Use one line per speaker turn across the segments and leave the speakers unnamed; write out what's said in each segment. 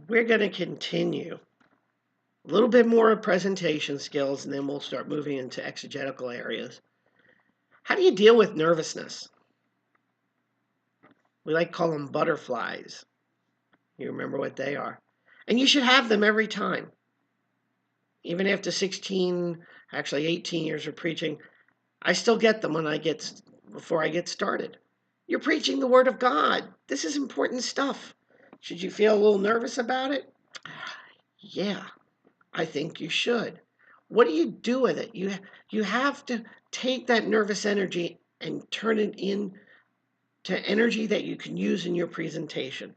we're going to continue a little bit more of presentation skills, and then we'll start moving into exegetical areas. How do you deal with nervousness? We like to call them butterflies. You remember what they are. And you should have them every time. Even after 16, actually 18 years of preaching, I still get them before I get started. You're preaching the Word of God. This is important stuff. Should you feel a little nervous about it? Yeah, I think you should. What do you do with it? You have to take that nervous energy and turn it into energy that you can use in your presentation.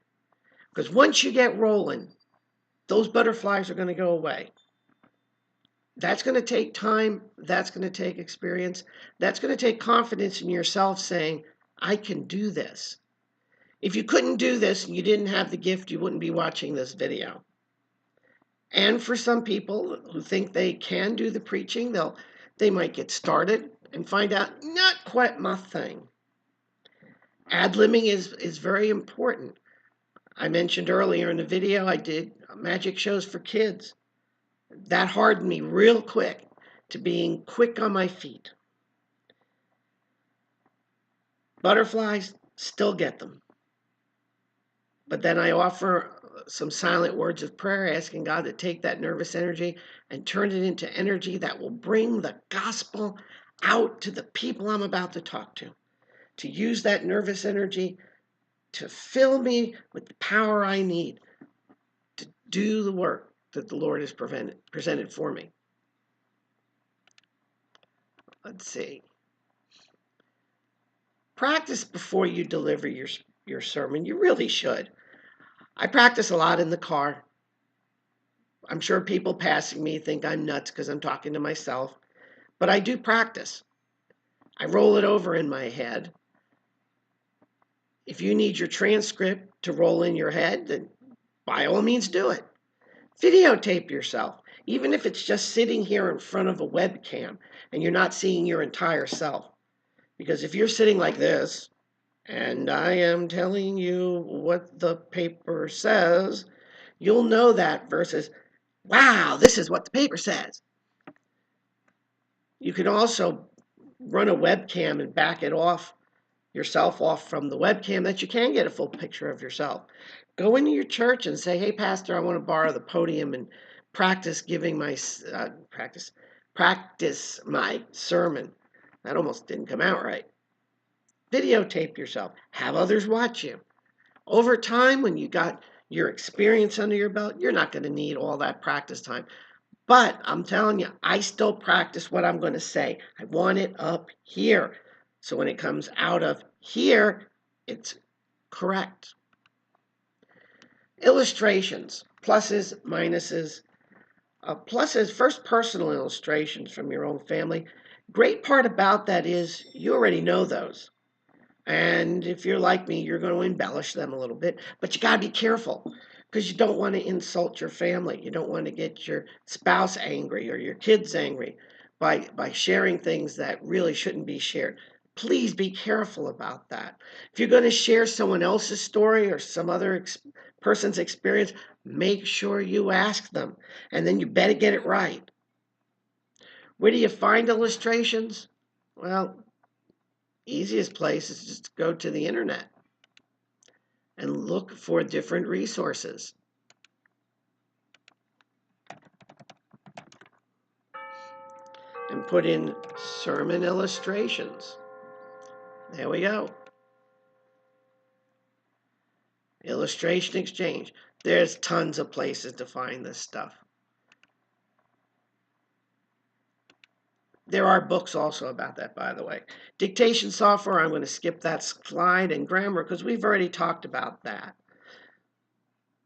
Because once you get rolling, those butterflies are going to go away. That's going to take time. That's going to take experience. That's going to take confidence in yourself saying, I can do this. If you couldn't do this and you didn't have the gift, you wouldn't be watching this video. And for some people who think they can do the preaching, they might get started and find out, not quite my thing. Ad-libbing is very important. I mentioned earlier in the video I did magic shows for kids. That hardened me real quick to being quick on my feet. Butterflies, still get them. But then I offer some silent words of prayer, asking God to take that nervous energy and turn it into energy that will bring the gospel out to the people I'm about to talk to use that nervous energy to fill me with the power I need to do the work that the Lord has presented for me. Let's see. Practice before you deliver your sermon. You really should. I practice a lot in the car. I'm sure people passing me think I'm nuts because I'm talking to myself, but I do practice. I roll it over in my head. If you need your transcript to roll in your head, then by all means do it. Videotape yourself, even if it's just sitting here in front of a webcam and you're not seeing your entire self. Because if you're sitting like this, and I am telling you what the paper says, you'll know that versus, wow, this is what the paper says. You can also run a webcam and back it off, yourself off from the webcam, that you can get a full picture of yourself. Go into your church and say, hey, Pastor, I want to borrow the podium and practice giving my practice my sermon. That almost didn't come out right. Videotape yourself. Have others watch you. Over time, when you got your experience under your belt, you're not going to need all that practice time. But I'm telling you, I still practice what I'm going to say. I want it up here. So when it comes out of here, it's correct. Illustrations, pluses, minuses. Pluses, first personal illustrations from your own family. Great part about that is you already know those. And if you're like me, you're going to embellish them a little bit, but you got to be careful because you don't want to insult your family. You don't want to get your spouse angry or your kids angry by sharing things that really shouldn't be shared. Please be careful about that. If you're going to share someone else's story or some other person's experience, make sure you ask them, and then you better get it right. Where do you find illustrations? Well, easiest place is just to go to the internet and look for different resources. And put in sermon illustrations. There we go. Illustration Exchange. There's tons of places to find this stuff. There are books also about that, by the way. Dictation software, I'm going to skip that slide, and grammar because we've already talked about that.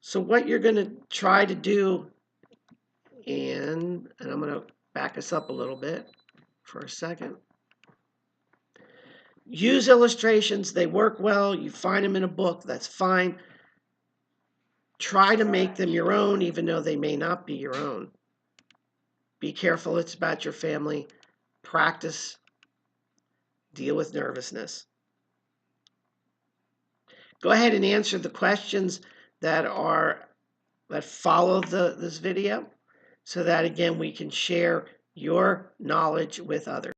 So what you're going to try to do, and I'm going to back us up a little bit for a second. Use illustrations. They work well. You find them in a book. That's fine. Try to make them your own, even though they may not be your own. Be careful. It's about your family. Practice. Deal with nervousness. Go ahead and answer the questions that are that follow this video so that, again, we can share your knowledge with others.